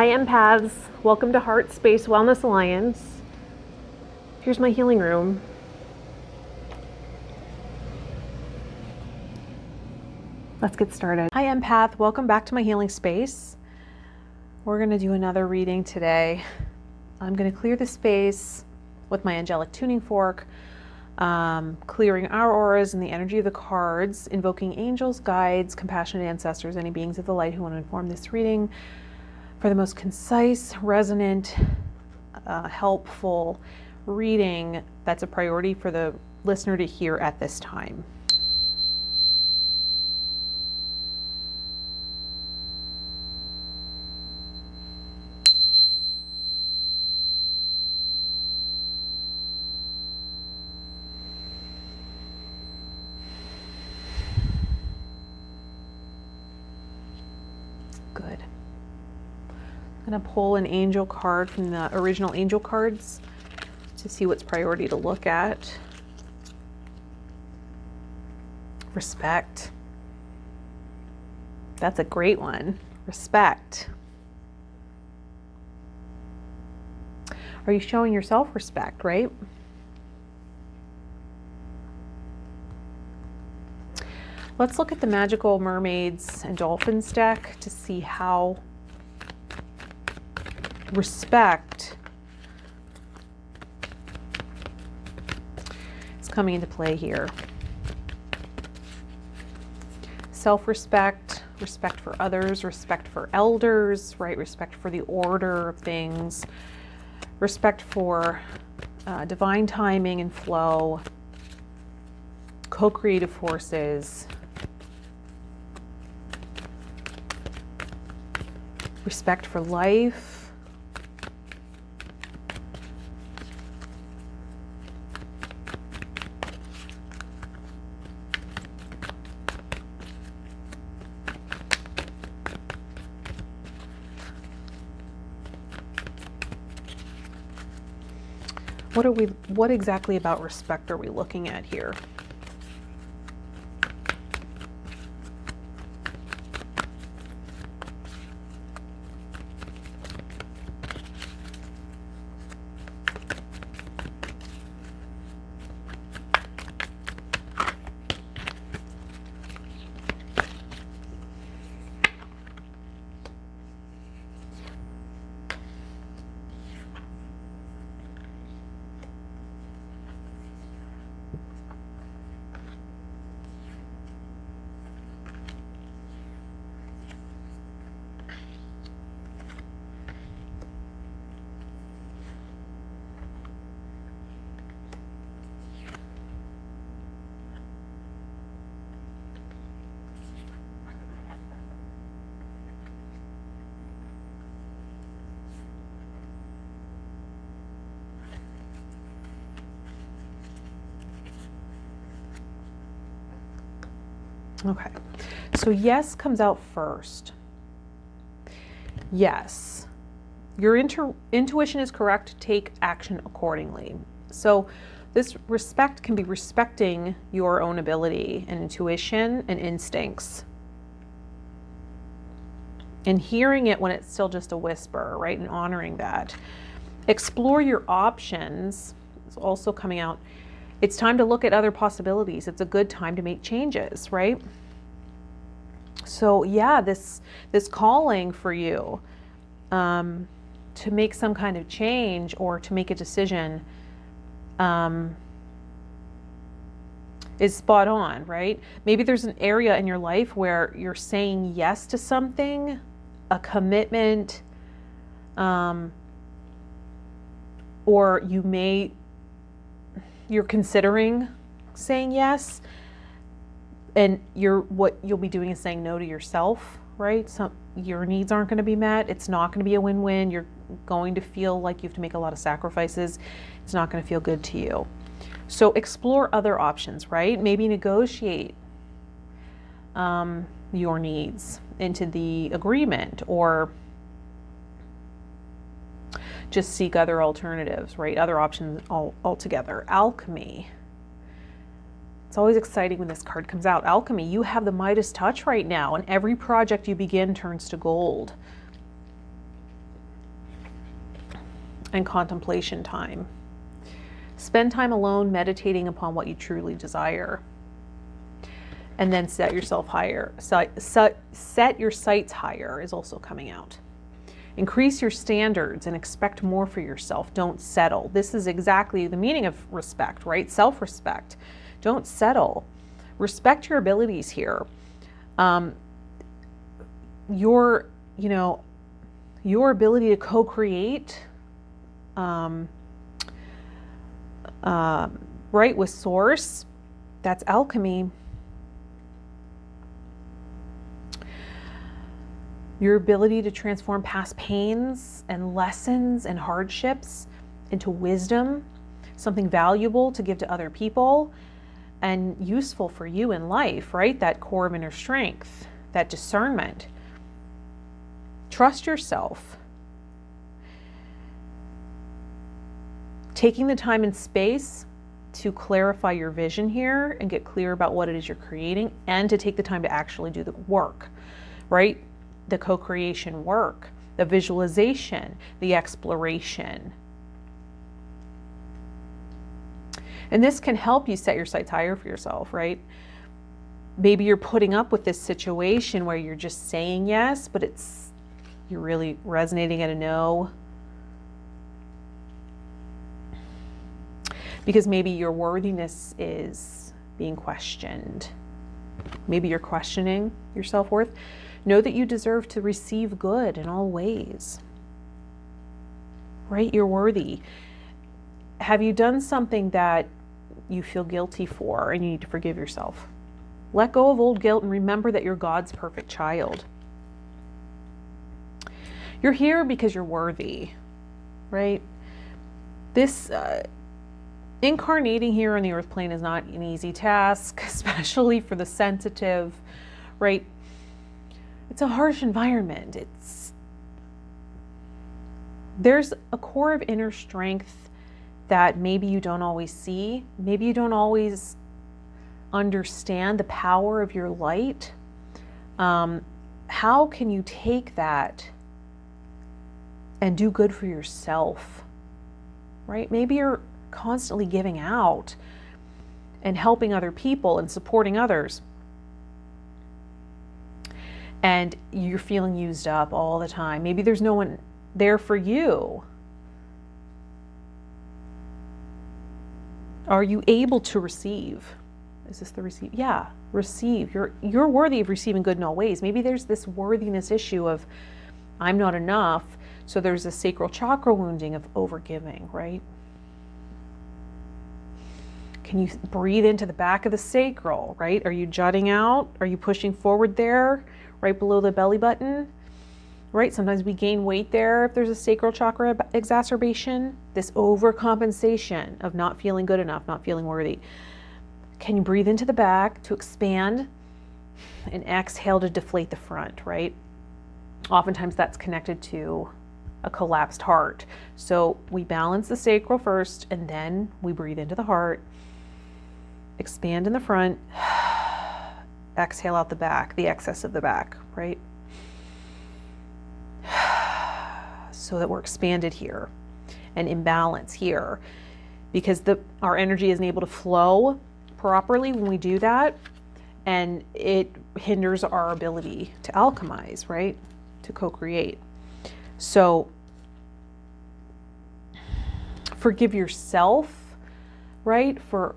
Hi empaths, welcome to Heart Space Wellness Alliance. Here's my healing room. Let's get started. Hi empath, welcome back to my healing space. We're going to do another reading today. I'm going to clear the space with my angelic tuning fork, clearing our auras and the energy of the cards, invoking angels, guides, compassionate ancestors, any beings of the light who want to inform this reading for the most concise, resonant, helpful reading that's a priority for the listener to hear at this time. Good. I'm going to pull an angel card from the original angel cards to see what's priority to look at. Respect. That's a great one. Respect. Are you showing yourself respect, right? Let's look at the Magical Mermaids and Dolphins deck to see how respect is coming into play here. Self-respect, respect for others, respect for elders, right? Respect for the order of things, respect for divine timing and flow, co-creative forces, respect for life, what exactly about respect are we looking at here? Okay, so yes comes out first. Yes, your intuition is correct. Take action accordingly. So this respect can be respecting your own ability and intuition and instincts, and hearing it when it's still just a whisper, right? And honoring that. Explore your options is also coming out. It's time to look at other possibilities. It's a good time to make changes, right? So yeah, this calling for you to make some kind of change or to make a decision is spot on, right? Maybe there's an area in your life where you're saying yes to something, a commitment, or you're considering saying yes, and what you'll be doing is saying no to yourself, right? Your needs aren't going to be met. It's not going to be a win-win. You're going to feel like you have to make a lot of sacrifices. It's not going to feel good to you. So explore other options, right? Maybe negotiate your needs into the agreement, or just seek other alternatives, right? Other options altogether. Alchemy. It's always exciting when this card comes out. Alchemy, you have the Midas touch right now, and every project you begin turns to gold. and contemplation time. Spend time alone meditating upon what you truly desire. And then set yourself higher. Set your sights higher is also coming out. Increase your standards and expect more for yourself. Don't settle. This is exactly the meaning of respect, right? Self-respect. Don't settle. Respect your abilities here. Your ability to co-create, right, with Source, that's alchemy. Your ability to transform past pains and lessons and hardships into wisdom, something valuable to give to other people and useful for you in life, right? That core of inner strength, that discernment. Trust yourself. Taking the time and space to clarify your vision here and get clear about what it is you're creating, and to take the time to actually do the work, right? The co-creation work, the visualization, the exploration. And this can help you set your sights higher for yourself, right? Maybe you're putting up with this situation where you're just saying yes, but you're really resonating at a no. Because maybe your worthiness is being questioned. Maybe you're questioning your self-worth. Know that you deserve to receive good in all ways. Right? You're worthy. Have you done something that you feel guilty for and you need to forgive yourself? Let go of old guilt and remember that you're God's perfect child. You're here because you're worthy, right? This incarnating here on the earth plane is not an easy task, especially for the sensitive, right? It's a harsh environment. There's a core of inner strength that maybe you don't always see. Maybe you don't always understand the power of your light. How can you take that and do good for yourself, right? Maybe you're constantly giving out and helping other people and supporting others, and you're feeling used up all the time. Maybe there's no one there for you. Are you able to receive? Is this the receive? Yeah, receive. You're worthy of receiving good in all ways. Maybe there's this worthiness issue of I'm not enough. So there's a sacral chakra wounding of overgiving, right? Can you breathe into the back of the sacral, right? Are you jutting out? Are you pushing forward there, right below the belly button? Right? Sometimes we gain weight there if there's a sacral chakra exacerbation, this overcompensation of not feeling good enough, not feeling worthy. Can you breathe into the back to expand and exhale to deflate the front, right? Oftentimes that's connected to a collapsed heart. So we balance the sacral first and then we breathe into the heart, expand in the front, exhale out the back, the excess of the back, right? So that we're expanded here and in balance here, because our energy isn't able to flow properly when we do that, and it hinders our ability to alchemize, right? To co-create. So forgive yourself, right? For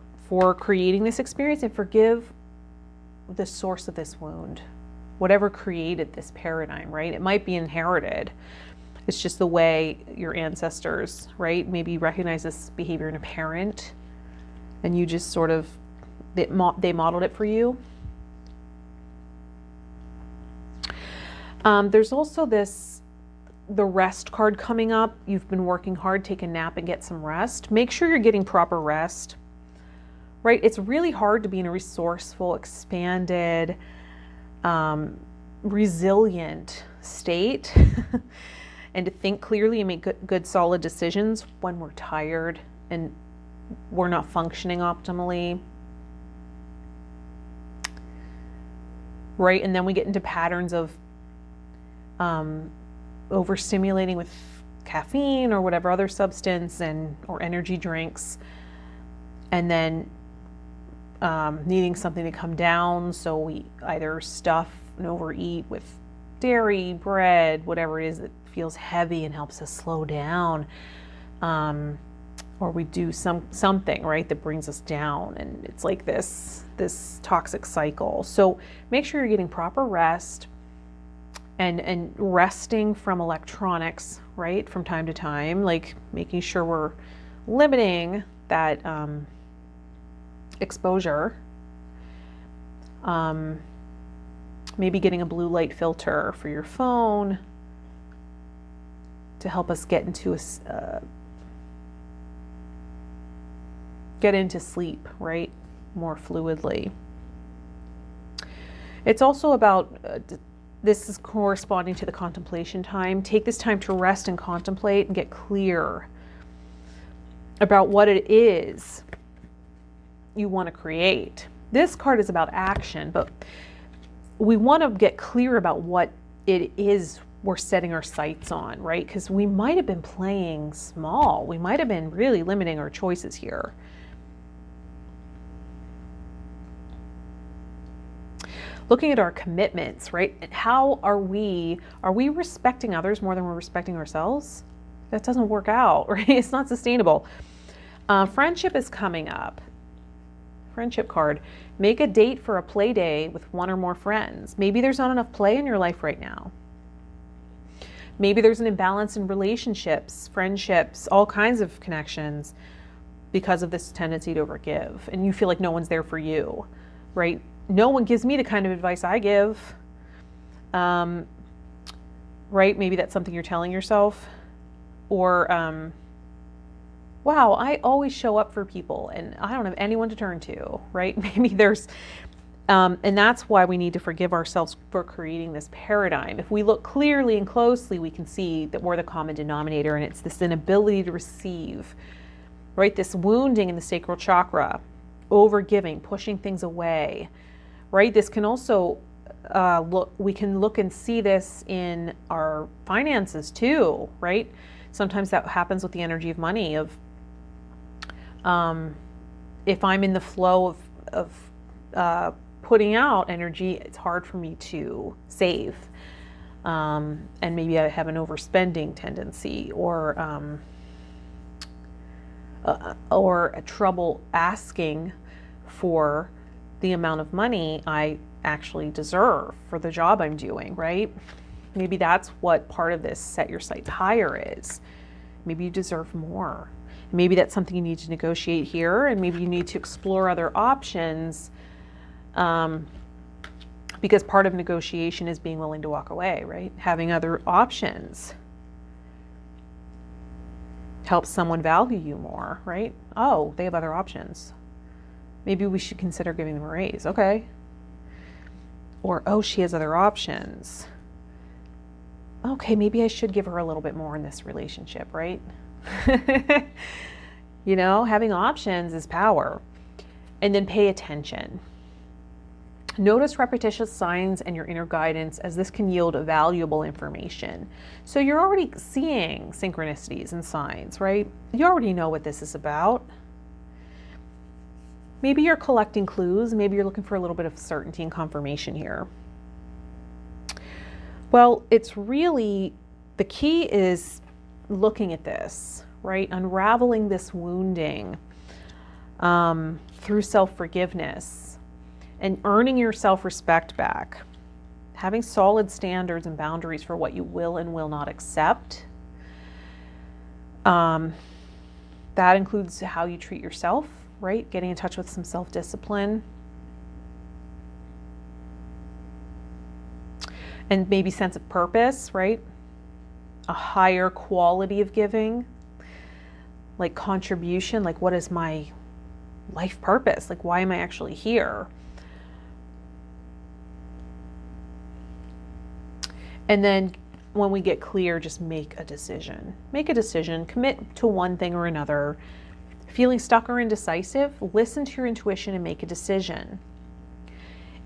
creating this experience, and forgive the source of this wound, whatever created this paradigm, right? It might be inherited. It's just the way your ancestors, right? Maybe recognize this behavior in a parent and you just sort of, they modeled it for you. There's also the rest card coming up. You've been working hard, take a nap and get some rest. Make sure you're getting proper rest, right? It's really hard to be in a resourceful, expanded, resilient state and to think clearly and make good solid decisions when we're tired and we're not functioning optimally, right? And then we get into patterns of overstimulating with caffeine or whatever other substance or energy drinks, and then needing something to come down. So we either stuff and overeat with dairy, bread, whatever it is that feels heavy and helps us slow down. Or we do something, right, that brings us down. And it's like this toxic cycle. So make sure you're getting proper rest and resting from electronics, right, from time to time, like making sure we're limiting that exposure. Maybe getting a blue light filter for your phone to help us get into sleep, right, more fluidly. It's also about, this is corresponding to the contemplation time. Take this time to rest and contemplate and get clear about what it is you want to create. This card is about action, but we want to get clear about what it is we're setting our sights on, right? Because we might have been playing small. We might have been really limiting our choices here. Looking at our commitments, right? How are we respecting others more than we're respecting ourselves? That doesn't work out, right? It's not sustainable. Friendship is coming up. Friendship card. Make a date for a play day with one or more friends. Maybe there's not enough play in your life right now. Maybe there's an imbalance in relationships, friendships, all kinds of connections because of this tendency to overgive. And you feel like no one's there for you, right? No one gives me the kind of advice I give, right? Maybe that's something you're telling yourself. Or, wow, I always show up for people and I don't have anyone to turn to, right? Maybe there's, and that's why we need to forgive ourselves for creating this paradigm. If we look clearly and closely, we can see that we're the common denominator, and it's this inability to receive, right? This wounding in the sacral chakra, overgiving, pushing things away, right? This can also we can look and see this in our finances too, right? Sometimes that happens with the energy of money, of if I'm in the flow of putting out energy, it's hard for me to save. And maybe I have an overspending tendency, or a trouble asking for the amount of money I actually deserve for the job I'm doing, right? Maybe that's what part of this set your sights higher is. Maybe you deserve more. Maybe that's something you need to negotiate here, and maybe you need to explore other options, because part of negotiation is being willing to walk away, right? Having other options helps someone value you more, right? Oh, they have other options. Maybe we should consider giving them a raise. Okay. Or, oh, she has other options. Okay, maybe I should give her a little bit more in this relationship, right? You know, having options is power. And then pay attention. Notice repetitious signs and your inner guidance, as this can yield valuable information. So you're already seeing synchronicities and signs, right? You already know what this is about. Maybe you're collecting clues. Maybe you're looking for a little bit of certainty and confirmation here. Well, it's really, the key is looking at this, right? Unraveling this wounding through self-forgiveness and earning your self-respect back. Having solid standards and boundaries for what you will and will not accept. That includes how you treat yourself, right? Getting in touch with some self-discipline. And maybe sense of purpose, right? A higher quality of giving, like contribution, like what is my life purpose? Like, why am I actually here? And then when we get clear, just make a decision. Make a decision, commit to one thing or another. Feeling stuck or indecisive, listen to your intuition and make a decision.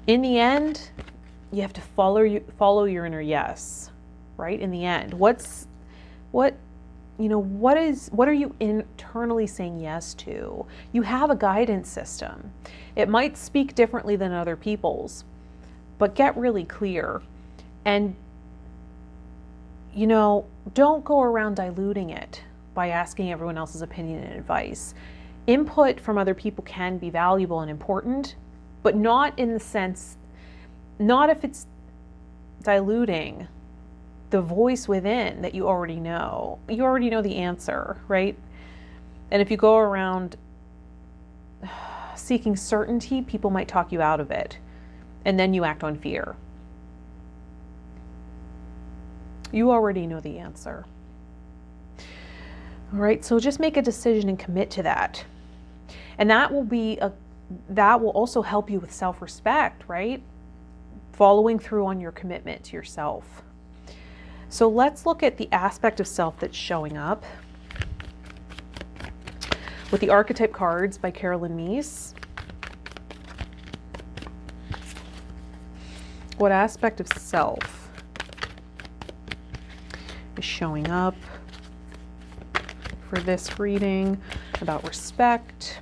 In the end, you have to follow your inner yes, right? In the end, what what are you internally saying yes to? You have a guidance system. It might speak differently than other people's, but get really clear. And, don't go around diluting it by asking everyone else's opinion and advice. Input from other people can be valuable and important, but not if it's diluting the voice within that you already know. You already know the answer, right? And if you go around seeking certainty, people might talk you out of it. And then you act on fear. You already know the answer. All right, so just make a decision and commit to that. And that will also help you with self-respect, right? Following through on your commitment to yourself. So let's look at the aspect of self that's showing up with the archetype cards by Carolyn Meese. What aspect of self is showing up for this reading about respect?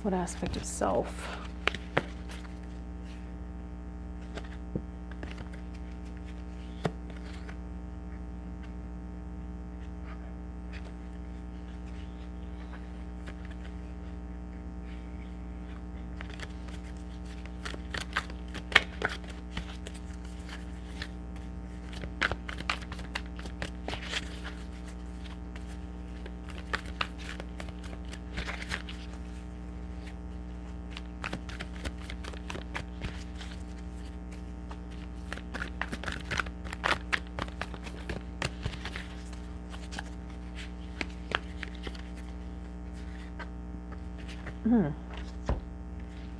What aspect of self?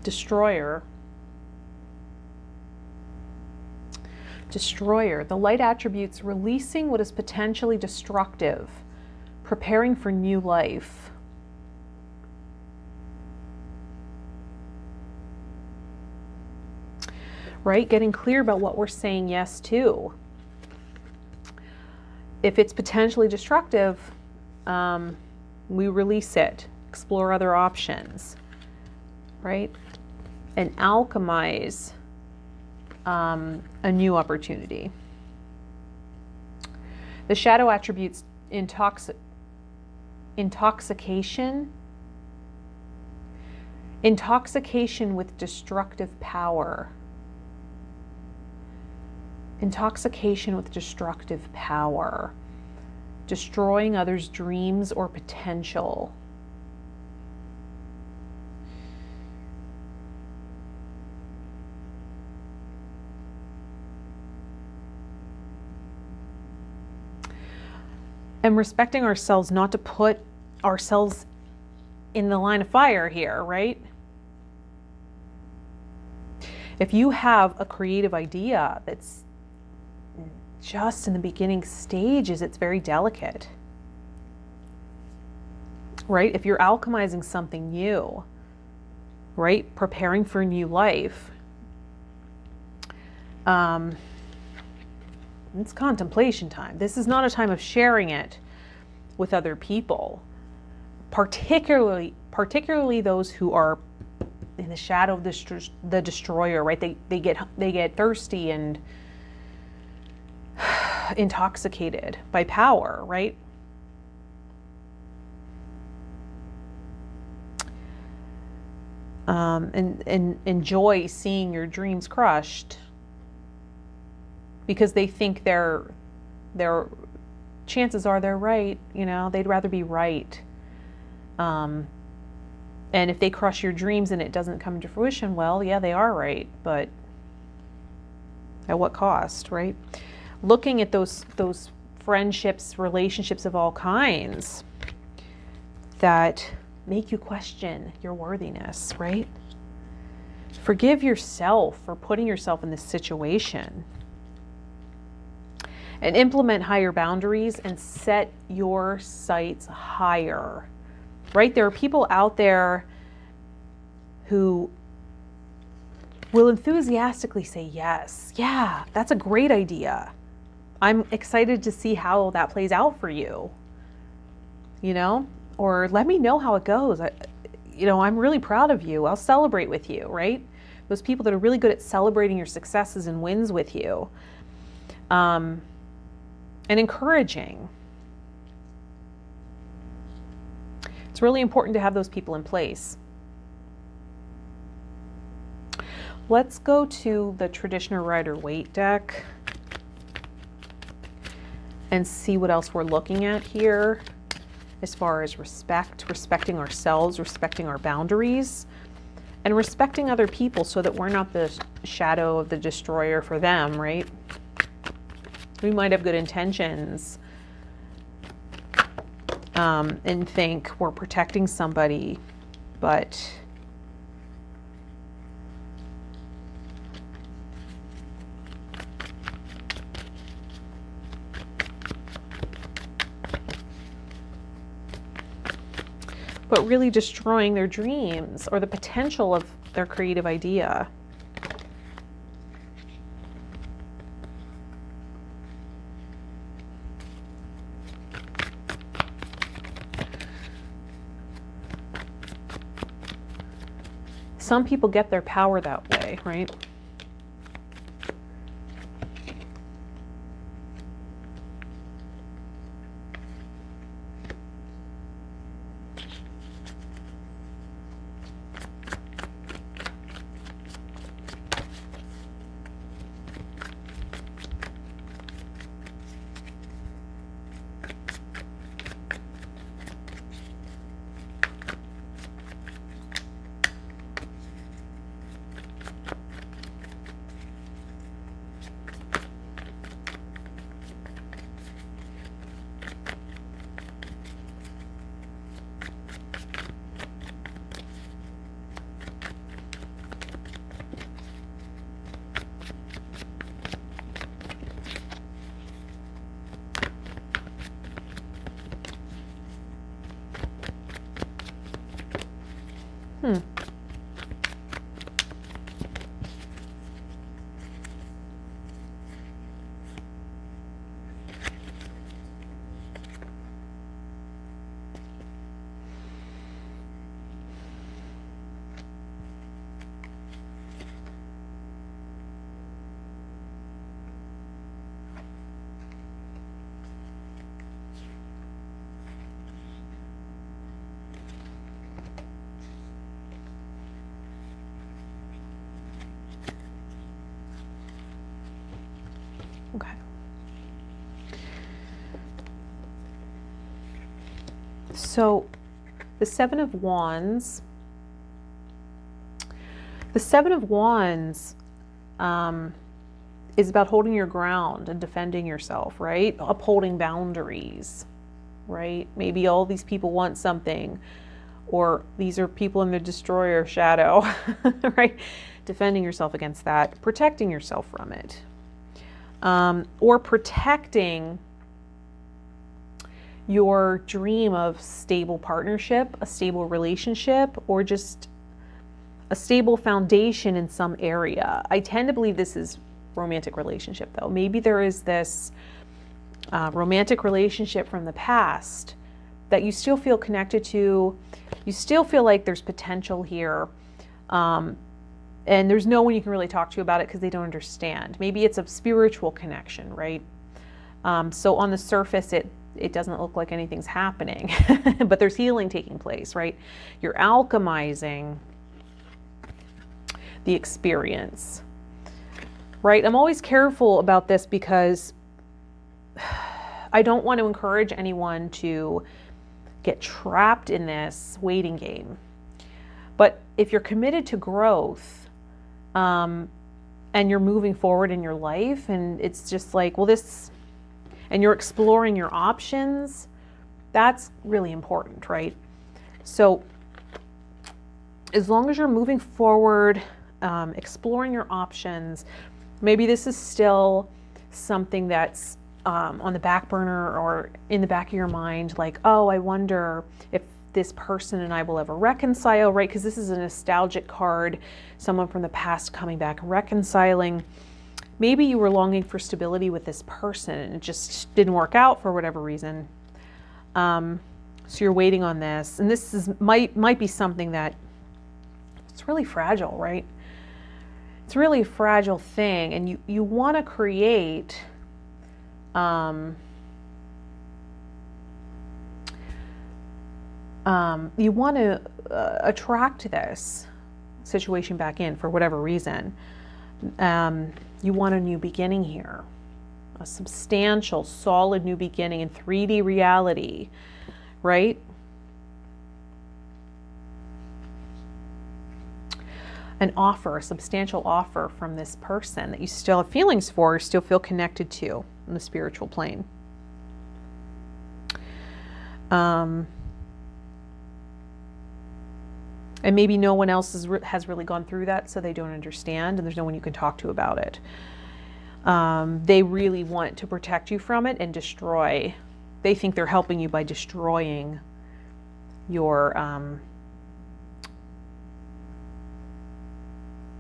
Destroyer. Destroyer. The light attributes releasing what is potentially destructive, preparing for new life. Right? Getting clear about what we're saying yes to. If it's potentially destructive, we release it. Explore other options, right? And alchemize a new opportunity. The shadow attributes intoxication with destructive power. Intoxication with destructive power. Destroying others' dreams or potential. And respecting ourselves, not to put ourselves in the line of fire here, right? If you have a creative idea that's just in the beginning stages, it's very delicate, right? If you're alchemizing something new, right? Preparing for a new life, it's contemplation time. This is not a time of sharing it with other people, particularly those who are in the shadow of the destroyer, right? They get thirsty and intoxicated by power, right? And enjoy seeing your dreams crushed. Because they think their chances are they're right, they'd rather be right. And if they crush your dreams and it doesn't come to fruition, well, yeah, they are right, but At what cost, right? Looking at those friendships, relationships of all kinds that make you question your worthiness, right? Forgive yourself for putting yourself in this situation. And implement higher boundaries and set your sights higher, right? There are people out there who will enthusiastically say, yes, yeah, that's a great idea. I'm excited to see how that plays out for you, you know, or let me know how it goes. I'm really proud of you. I'll celebrate with you, right? Those people that are really good at celebrating your successes and wins with you. And encouraging. It's really important to have those people in place. Let's go to the Traditioner Rider-Waite deck and see what else we're looking at here as far as respecting ourselves, respecting our boundaries, and respecting other people so that we're not the shadow of the destroyer for them, right? We might have good intentions and think we're protecting somebody, but really destroying their dreams or the potential of their creative idea. Some people get their power that way, right? Okay. So the Seven of Wands. The Seven of Wands is about holding your ground and defending yourself, right? Upholding boundaries, right? Maybe all these people want something, or these are people in the destroyer shadow, right? Defending yourself against that, protecting yourself from it. Or protecting your dream of stable partnership, a stable relationship, or just a stable foundation in some area. I tend to believe this is romantic relationship though. Maybe there is this romantic relationship from the past that you still feel connected to. You still feel like there's potential here. And there's no one you can really talk to about it because they don't understand. Maybe it's a spiritual connection, right? So on the surface, it doesn't look like anything's happening, but there's healing taking place, right? You're alchemizing the experience, right? I'm always careful about this because I don't want to encourage anyone to get trapped in this waiting game. But if you're committed to growth, and you're moving forward in your life, and it's just like, well, and you're exploring your options. That's really important, right? So as long as you're moving forward, exploring your options, maybe this is still something that's on the back burner or in the back of your mind, like, oh, I wonder if this person and I will ever reconcile, right? Because this is a nostalgic card, someone from the past coming back, reconciling. Maybe you were longing for stability with this person and it just didn't work out for whatever reason. So you're waiting on this, and this might be something that it's really fragile, right? It's really a fragile thing, and you want to create you want to attract this situation back in for whatever reason. You want a new beginning here, a substantial, solid new beginning in 3D reality, right? An offer, a substantial offer from this person that you still have feelings for, or still feel connected to in the spiritual plane. And maybe no one else has really gone through that, so they don't understand, and there's no one you can talk to about it. They really want to protect you from it and destroy. They think they're helping you by destroying your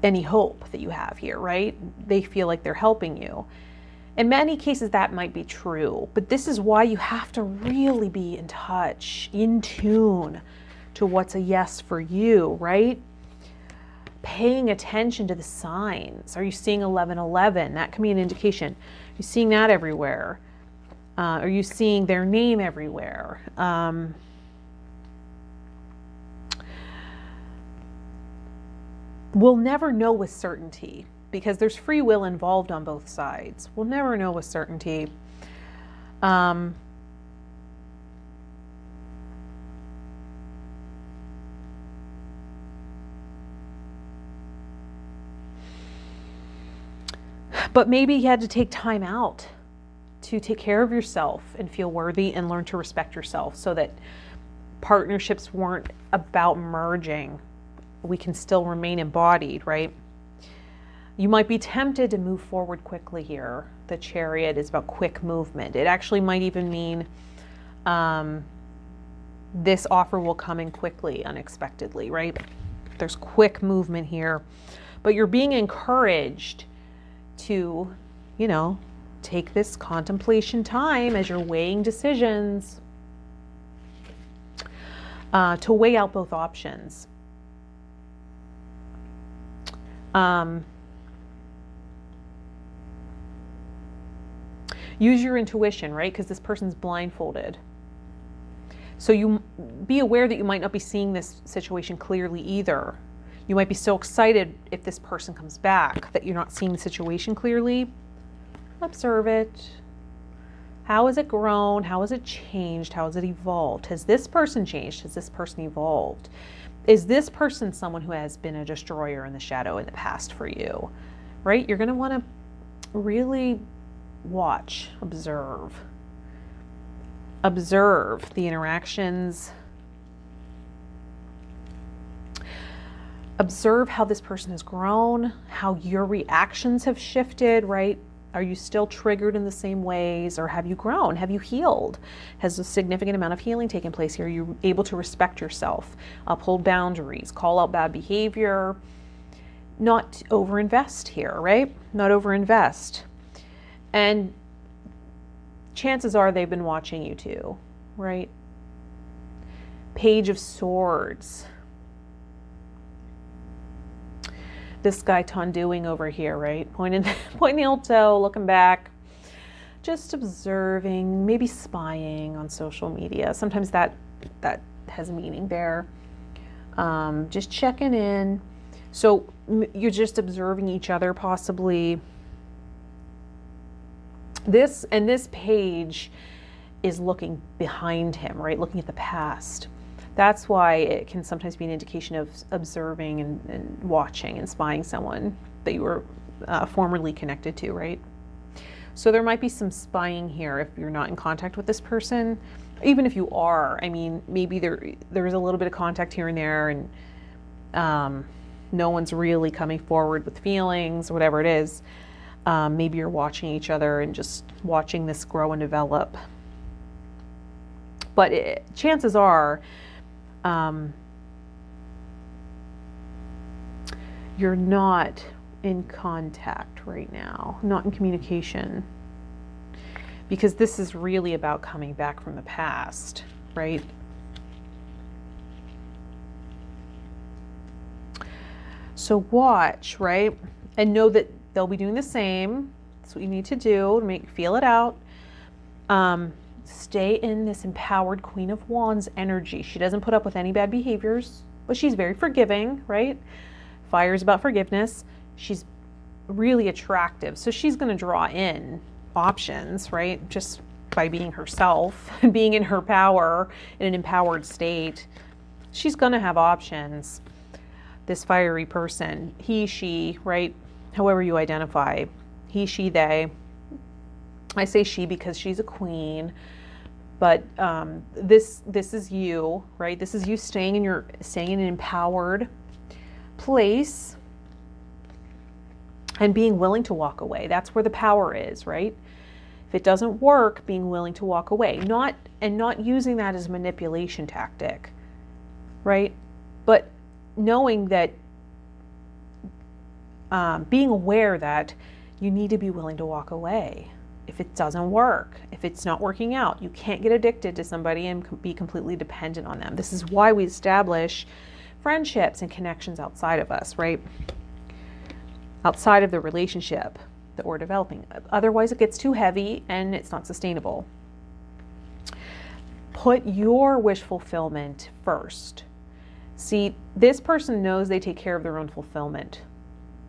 any hope that you have here, right? They feel like they're helping you. In many cases, that might be true, but this is why you have to really be in touch, in tune to what's a yes for you, right? Paying attention to the signs. Are you seeing 1111? That can be an indication. Are you seeing that everywhere? Are you seeing their name everywhere? We'll never know with certainty because there's free will involved on both sides. We'll never know with certainty. But maybe you had to take time out to take care of yourself and feel worthy and learn to respect yourself so that partnerships weren't about merging. We can still remain embodied, right? You might be tempted to move forward quickly here. The Chariot is about quick movement. It actually might even mean this offer will come in quickly, unexpectedly, right? There's quick movement here. But you're being encouraged to, take this contemplation time as you're weighing decisions, to weigh out both options. Use your intuition, right? Because this person's blindfolded. So you be aware that you might not be seeing this situation clearly either. You might be so excited if this person comes back that you're not seeing the situation clearly. Observe it. How has it grown? How has it changed? How has it evolved? Has this person changed? Has this person evolved? Is this person someone who has been a destroyer in the shadow in the past for you? Right? You're going to want to really watch, observe. Observe the interactions. Observe how this person has grown, how your reactions have shifted, right? Are you still triggered in the same ways, or have you grown? Have you healed? Has a significant amount of healing taken place here? Are you able to respect yourself, uphold boundaries, call out bad behavior, not overinvest here, right? Not overinvest. And chances are they've been watching you too, right? Page of Swords. This guy Tondoing over here, right? Pointing the old toe, looking back, just observing, maybe spying on social media. Sometimes that has meaning there. Just checking in. So you're just observing each other, possibly. This page is looking behind him, right? Looking at the past. That's why it can sometimes be an indication of observing and watching and spying someone that you were formerly connected to, right? So there might be some spying here if you're not in contact with this person. Even if you are, I mean, maybe there's a little bit of contact here and there, and no one's really coming forward with feelings, whatever it is. Maybe you're watching each other and just watching this grow and develop. But chances are, you're not in contact right now, not in communication, because this is really about coming back from the past, right? So watch, right? And know that they'll be doing the same. That's what you need to do to feel it out. Stay in this empowered Queen of Wands energy. She doesn't put up with any bad behaviors, but she's very forgiving, right? Fire is about forgiveness. She's really attractive. So she's going to draw in options, right? Just by being herself, being in her power, in an empowered state. She's going to have options. This fiery person, he, she, right? However you identify, he, she, they. I say she because she's a queen, but this is you, right? This is you staying in an empowered place and being willing to walk away. That's where the power is, right? If it doesn't work, being willing to walk away, not using that as a manipulation tactic, right? But knowing that, being aware that you need to be willing to walk away. If it doesn't work, if it's not working out, you can't get addicted to somebody and be completely dependent on them. This is why we establish friendships and connections outside of us, right? Outside of the relationship that we're developing. Otherwise, it gets too heavy and it's not sustainable. Put your wish fulfillment first. See, this person knows they take care of their own fulfillment.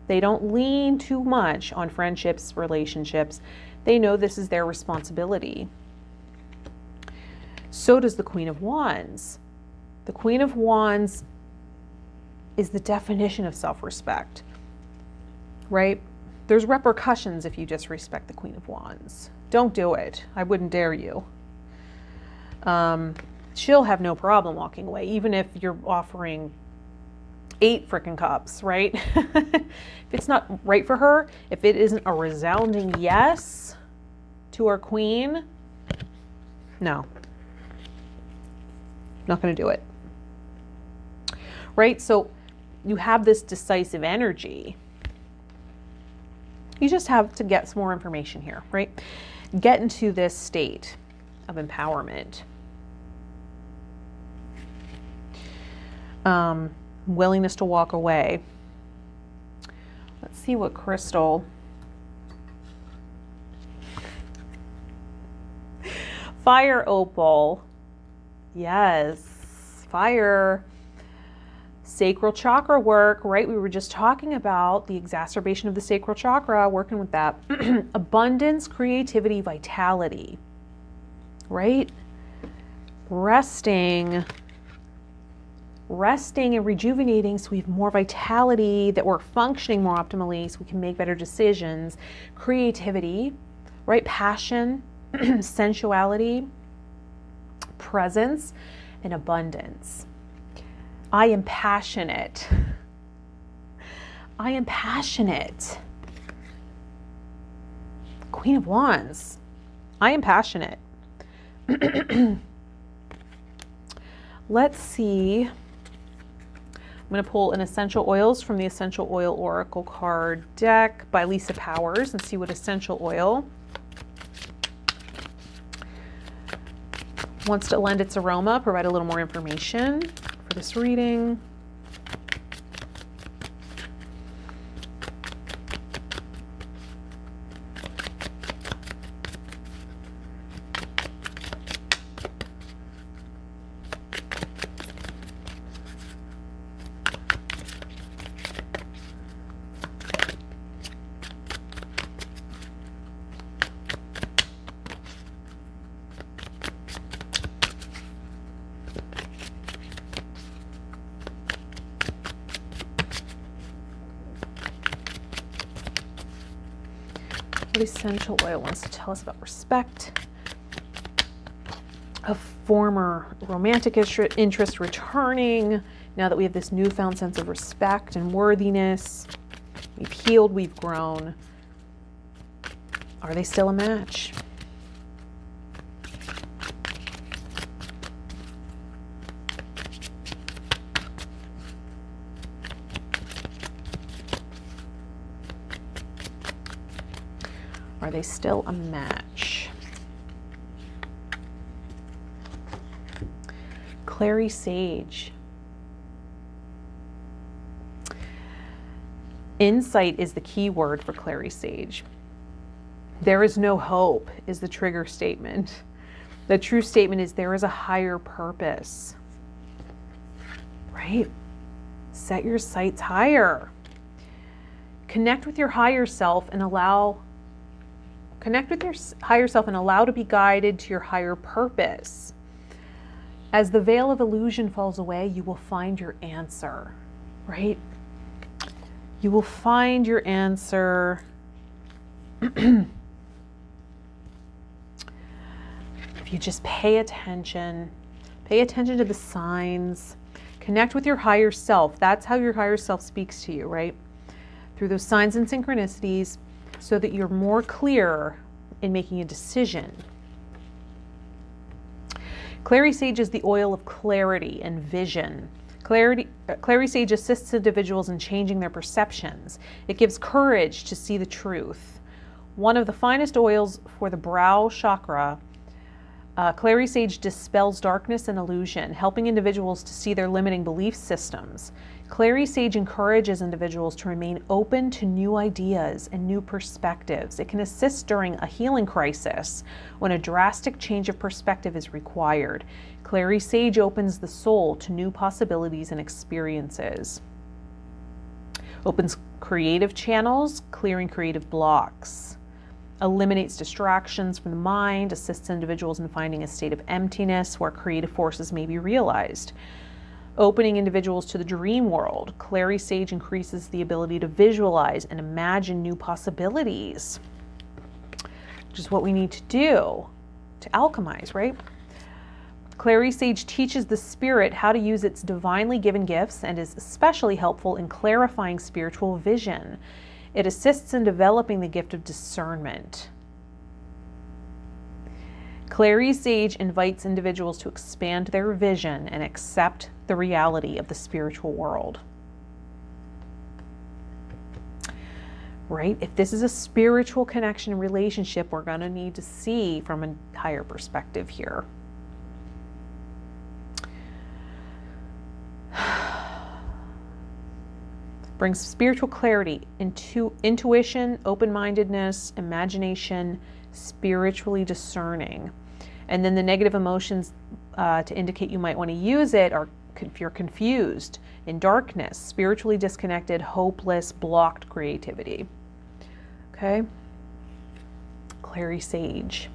They don't lean too much on friendships, relationships. They know this is their responsibility. So does the Queen of Wands. The Queen of Wands is the definition of self-respect, right? There's repercussions if you disrespect the Queen of Wands. Don't do it. I wouldn't dare you. She'll have no problem walking away, even if you're offering 8 freaking cups, right? If it's not right for her, if it isn't a resounding yes to our queen, no. Not going to do it. Right? So you have this decisive energy. You just have to get some more information here, right? Get into this state of empowerment. Willingness to walk away. Let's see what crystal. Fire opal. Yes, fire. Sacral chakra work, right? We were just talking about the exacerbation of the sacral chakra, working with that. Abundance, creativity, vitality, right? Resting and rejuvenating so we have more vitality, that we're functioning more optimally so we can make better decisions. Creativity, right? Passion, sensuality, presence, and abundance. I am passionate. I am passionate. Queen of Wands. I am passionate. Let's see. I'm going to pull an essential oils from the Essential Oil Oracle card deck by Lisa Powers and see what essential oil wants to lend its aroma, provide a little more information for this reading. What essential oil wants to tell us about respect? A former romantic interest returning now that we have this newfound sense of respect and worthiness. We've healed, we've grown. Are they still a match? Are they still a match? Clary Sage. Insight is the key word for Clary Sage. There is no hope is the trigger statement. The true statement is there is a higher purpose, right? Set your sights higher. Connect with your higher self and allow to be guided to your higher purpose. As the veil of illusion falls away, you will find your answer, right? You will find your answer. If you just pay attention to the signs, connect with your higher self. That's how your higher self speaks to you, right? Through those signs and synchronicities, so that you're more clear in making a decision. Clary Sage is the oil of clarity and vision. Clary Sage assists individuals in changing their perceptions. It gives courage to see the truth. One of the finest oils for the brow chakra, Clary Sage dispels darkness and illusion, helping individuals to see their limiting belief systems. Clary Sage encourages individuals to remain open to new ideas and new perspectives. It can assist during a healing crisis when a drastic change of perspective is required. Clary Sage opens the soul to new possibilities and experiences. Opens creative channels, clearing creative blocks. Eliminates distractions from the mind, assists individuals in finding a state of emptiness where creative forces may be realized. Opening individuals to the dream world. Clary Sage increases the ability to visualize and imagine new possibilities, which is what we need to do to alchemize, right? Clary Sage teaches the spirit how to use its divinely given gifts and is especially helpful in clarifying spiritual vision. It assists in developing the gift of discernment. Clary Sage invites individuals to expand their vision and accept the reality of the spiritual world. Right? If this is a spiritual connection and relationship, we're going to need to see from a higher perspective here. Brings spiritual clarity, intuition, open-mindedness, imagination, spiritually discerning. And then the negative emotions to indicate you might want to use it are if you're confused, in darkness, spiritually disconnected, hopeless, blocked creativity. Okay? Clary Sage.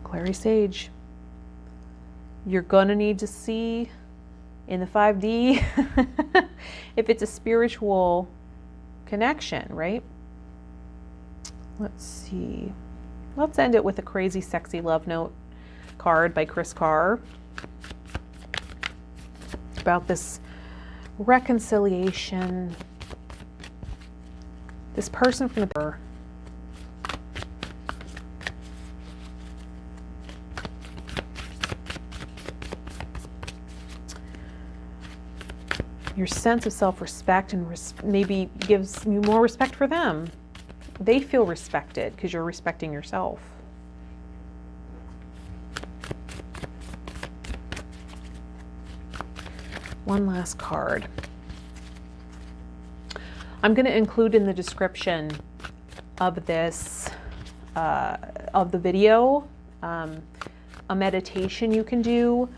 Clary Sage. You're going to need to see in the 5D if it's a spiritual connection, right? Let's see. Let's end it with a crazy, sexy love note card by Chris Carr about this reconciliation. This person from the your sense of self-respect and maybe gives you more respect for them. They feel respected because you're respecting yourself. One last card. I'm going to include in the description of this, of the video, a meditation you can do,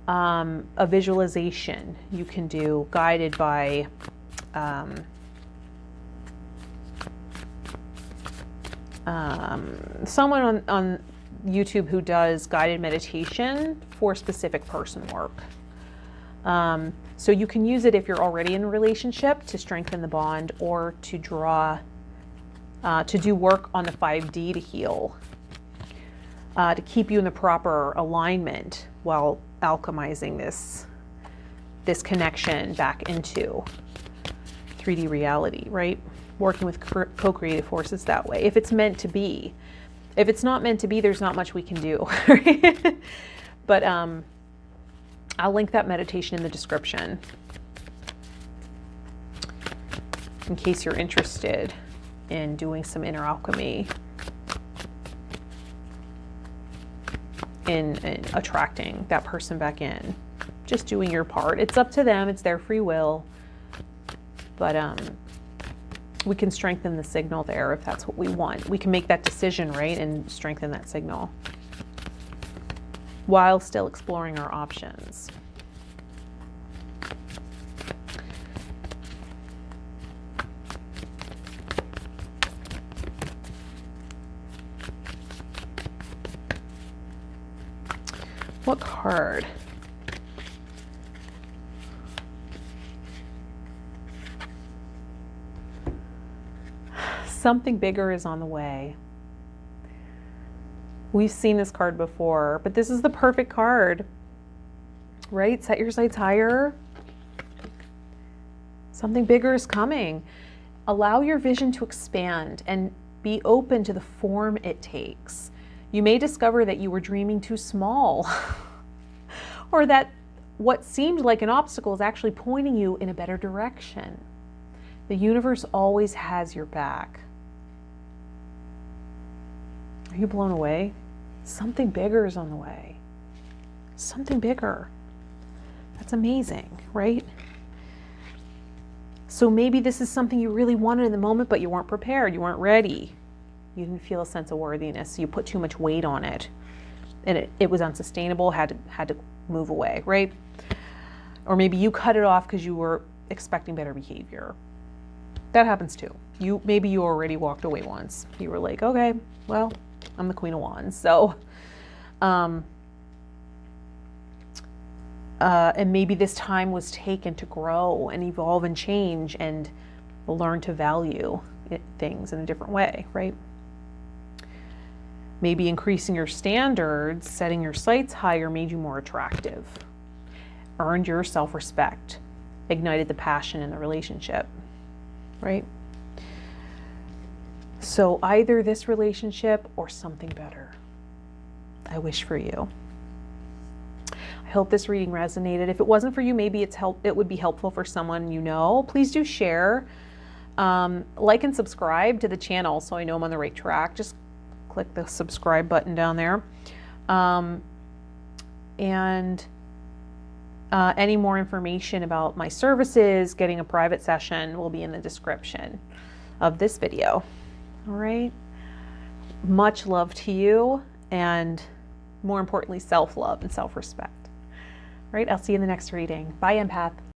a visualization you can do guided by someone on YouTube who does guided meditation for specific person work. So you can use it if you're already in a relationship to strengthen the bond or to draw to do work on the 5D to heal, to keep you in the proper alignment while alchemizing this connection back into 3D reality, right? Working with co-creative forces that way, if it's meant to be. If it's not meant to be, there's not much we can do, right? But I'll link that meditation in the description in case you're interested in doing some inner alchemy in attracting that person back in. Just doing your part. It's up to them. It's their free will. But we can strengthen the signal there if that's what we want. We can make that decision, right, and strengthen that signal while still exploring our options. What card? Something bigger is on the way. We've seen this card before, but this is the perfect card, right? Set your sights higher. Something bigger is coming. Allow your vision to expand and be open to the form it takes. You may discover that you were dreaming too small, or that what seemed like an obstacle is actually pointing you in a better direction. The universe always has your back. Are you blown away? Something bigger is on the way. Something bigger. That's amazing, right? So maybe this is something you really wanted in the moment, but you weren't prepared. You weren't ready. You didn't feel a sense of worthiness. So you put too much weight on it, and it was unsustainable, had to move away, right? Or maybe you cut it off because you were expecting better behavior. That happens too. Maybe you already walked away once. You were like, okay, well, I'm the Queen of Wands. So, and maybe this time was taken to grow and evolve and change and learn to value things in a different way, right? Maybe increasing your standards, setting your sights higher made you more attractive, earned your self-respect, ignited the passion in the relationship, right? So either this relationship or something better. I wish for you. I hope this reading resonated. If it wasn't for you, maybe it would be helpful for someone you know. Please do share, like and subscribe to the channel so I know I'm on the right track. Just click the subscribe button down there. And any more information about my services, getting a private session, will be in the description of this video. All right. Much love to you, and more importantly, self-love and self-respect. All right. I'll see you in the next reading. Bye, empath.